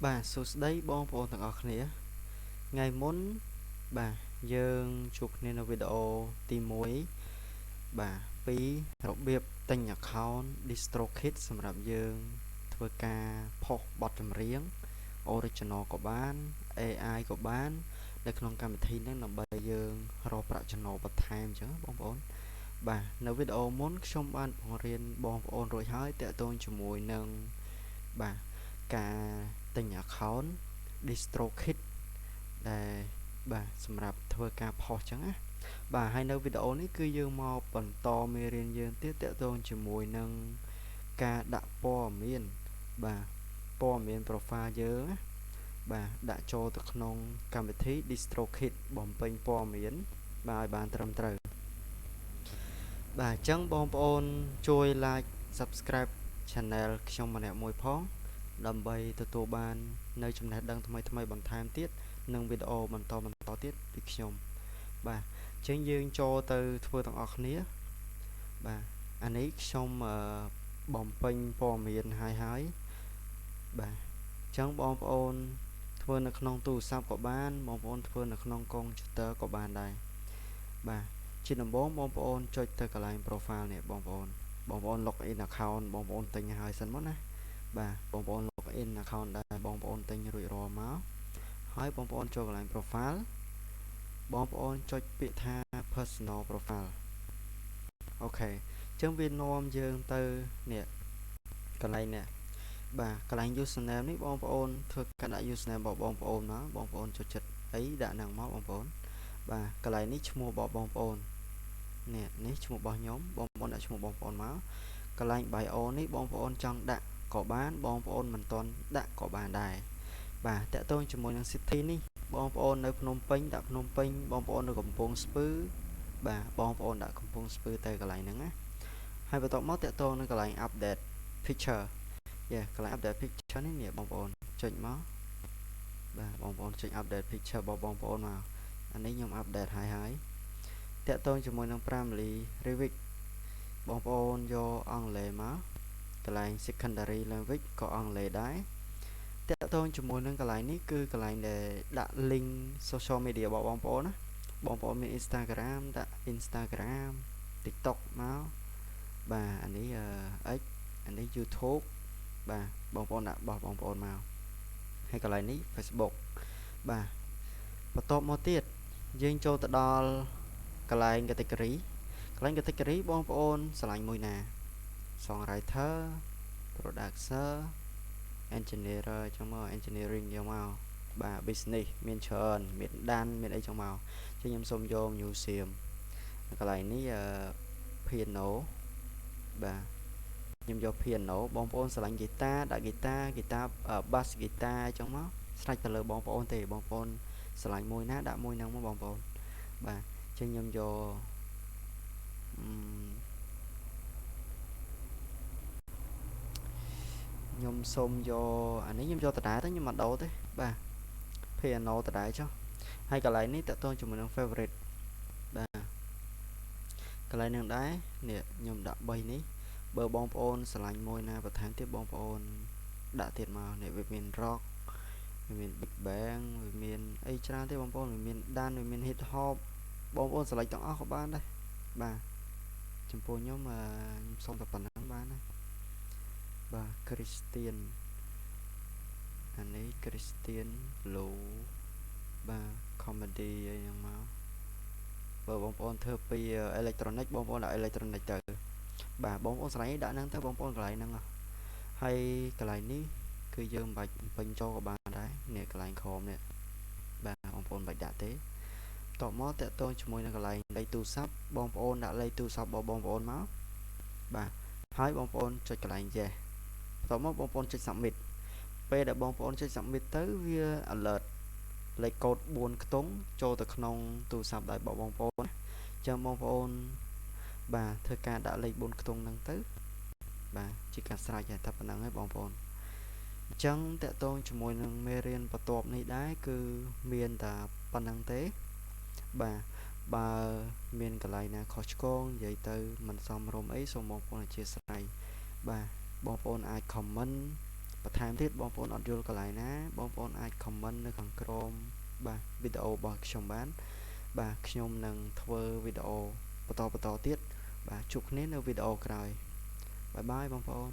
បាទសួស្តីបងប្អូនទាំងអស់គ្នាថ្ងៃមុនបាទយើងជួបគ្នានៅវីដេអូទី1បាទពីរបៀបទិញ account DistroKid សម្រាប់យើងធ្វើការផុសបទចម្រៀង original ក៏បាន AI ក៏បាននៅក្នុងកម្មវិធីហ្នឹងដើម្បីយើងរកប្រាក់ចំណូលបន្ថែមអញ្ចឹងបងប្អូនបាទនៅវីដេអូមុនខ្ញុំបានបង្រៀនបងប្អូនរួចហើយតាក់ទងជាមួយនឹងបាទការទិញ account DistroKid ដែលបាទសម្រាប់ធ្វើការផុសចឹងណាបាទហើយនៅវីដេអូនេះគឺយើងមកបន្តមេរៀនយើងទៀតតាក់ទងជាមួយនឹងការដាក់ព័ត៌មានបាទព័ត៌មាន profile យើងណាបាទដាក់ចូលទៅក្នុងកម្មវិធី DistroKid បំពេញព័ត៌មានបាទឲ្យបានត្រឹមត្រូវបាទអញ្ចឹងបងប្អូនជួយ like subscribe channel ខ្ញុំម្នាក់មួយផងដើម្បីទទួលបាននៅចំណេះដឹងថ្មីបន្ថែមទៀតនិងវីដេអូបន្តទៀតពីខ្ញុំបាទអញ្ចឹងយើងចូលទៅធ្វើទាំងអស់គ្នាបាទអានេះខ្ញុំបំពេញព័ត៌មានហើយបាទអញ្ចឹងបងប្អូនធ្វើនៅក្នុងទូរស័ព្ទក៏បានបងប្អូនធ្វើនៅក្នុងកុំព្យូទ័រក៏បានដែរបាទជាដំបូងបងប្អូនចុចទៅកន្លែង profile នេះបងប្អូន log in account បងប្អូនទិញហើយសិនមកណាបាទបងប្អូន log in account ដែលបងប្អូនទិញរួចរាល់មកហើយបងប្អូនចូលកន្លែង profile បងប្អូនចុចពាក្យថា personal profile អូខេអញ្ចឹងវានាំយើងទៅនេះកន្លែងនេះបាទកន្លែង username នេះបងប្អូនធ្វើការដាក់ username របស់បងប្អូនមកបងប្អូនចូលចិត្តអីដាក់ហ្នឹងមកបងប្អូនបាទកន្លែងនេះឈ្មោះរបស់បងប្អូននេះឈ្មោះរបស់ខ្ញុំបងប្អូនដាក់ឈ្មោះបងប្អូនមកកន្លែង bio នេះបងប្អូនចង់ដាក់ក៏បានបងប្អូនមិនទាន់ដាក់ក៏បានដែរបាទតកតងជាមួយនឹង city នេះបងប្អូននៅភ្នំពេញដាក់ភ្នំពេញបងប្អូននៅកំពង់ស្ពឺបាទបងប្អូនដាក់កំពង់ស្ពឺទៅកន្លែងហ្នឹងណាហើយបន្ទាប់មកតកតងនឹងកន្លែង update picture កន្លែង update picture នេះបងប្អូនចុចមកបាទបងប្អូនចុច update picture របស់បងប្អូនមកអានេះខ្ញុំ update ហើយតកតងជាមួយនឹង Primary Revit បងប្អូនយកអង់គ្លេសមកកន្លែង secondary language ក៏អង់គ្លេសដែរតកតងជាមួយនឹងកន្លែងនេះគឺកន្លែងដែលដាក់ link social media របស់បងប្អូនណាបងប្អូនមាន Instagram ដាក់ Instagram TikTok មកបាទអានេះX អានេះ YouTube បាទបងប្អូនដាក់បោះបងប្អូនមកហើយកន្លែងនេះ Facebook បាទបន្ទាប់មកទៀតយើងចូលទៅដល់កន្លែង category បងប្អូនឆ្លាញ់មួយណា songwriter producer engineer ចឹងមក engineering ចឹងមកបាទ business មានច្រើនមានដានមានអីចឹងមកចឹងខ្ញុំសូមយក museum កន្លែងនេះpiano បាទខ្ញុំយក piano បងប្អូនឆ្លាញ់ guitar ដាក់ guitar bass guitar ចឹងមកស្រេចទៅលើបងប្អូនទេបងប្អូនឆ្លាញ់មួយណាដាក់មួយហ្នឹងមកបងប្អូនបាទចឹងខ្ញុំយកខ្ញុំសូមយកអានេះខ្ញុំយកដដែលទៅខ្ញុំមិនដូរទេបាទ piano ដដែលចុះហើយកន្លែងនេះតកតងជាមួយនឹង favorite បាទកន្លែងនឹងដែរនេះខ្ញុំដាក់3នេះបើបងប្អូនឆ្លាញ់មួយណាបន្ថែមទៀតបងប្អូនដាក់ទៀតមកនេះវាមាន rock វាមាន big bang វាមានអីច្រើនទេបងប្អូនវាមានដានវាមាន hip hop បងប្អូនឆ្លាញ់ទាំងអស់ក៏បានដែរបាទចំពោះខ្ញុំសូមតែប៉ុណ្ណឹងបានណាបាទ Christian អានេះ Christian Blue បាទ comedy អីហ្នឹងមកបើបងប្អូនធ្វើពី electronic បងប្អូនដាក់ electronic ទៅបាទបងប្អូនឆ្លាញ់ដាក់ហ្នឹងទៅបងប្អូនកន្លែងហ្នឹងហើយកន្លែងនេះគឺយើងមិនបាច់ពេញចូលក៏បានដែរនេះកន្លែង Chrome នេះបាទបងប្អូនមិនបាច់ដាក់ទេតបមកតកតងជាមួយនឹងកន្លែងលេខទូរស័ព្ទបងប្អូនដាក់លេខទូរស័ព្ទរបស់បងប្អូនមកបាទហើយបងប្អូនចុចកន្លែង yes តបមកបងប្អូនចុច submit ពេលដែលបងប្អូនចុច submit ទៅវា alert លេខកូដ4ខ្ទង់ចូលទៅក្នុងទូរស័ព្ទដៃរបស់បងប្អូនអញ្ចឹងបងប្អូនបាទធ្វើការដាក់លេខ4ខ្ទង់ហ្នឹងទៅបាទជាការស្រេចតែប៉ុណ្្នឹងឯងបងប្អូនអញ្ចឹងតកតងជាមួយនឹងមេរៀនបន្ទាប់នេះដែរគឺមានតែប៉ុណ្្នឹងទេបាទបើមានកន្លែងណាខុសឆ្គងនិយាយទៅមិនសមរម្យអីសូមបងប្អូនអធិស្ឋានបាទបងប្អូនអាច comment បន្ថែមទៀតបងប្អូនអត់យល់កន្លែងណាបងប្អូនអាច comment នៅខាងក្រោមបាទវីដេអូរបស់ខ្ញុំបានបាទខ្ញុំនឹងធ្វើវីដេអូបន្តទៀតបាទជួបគ្នានៅវីដេអូក្រោយបាយបាយបងប្អូន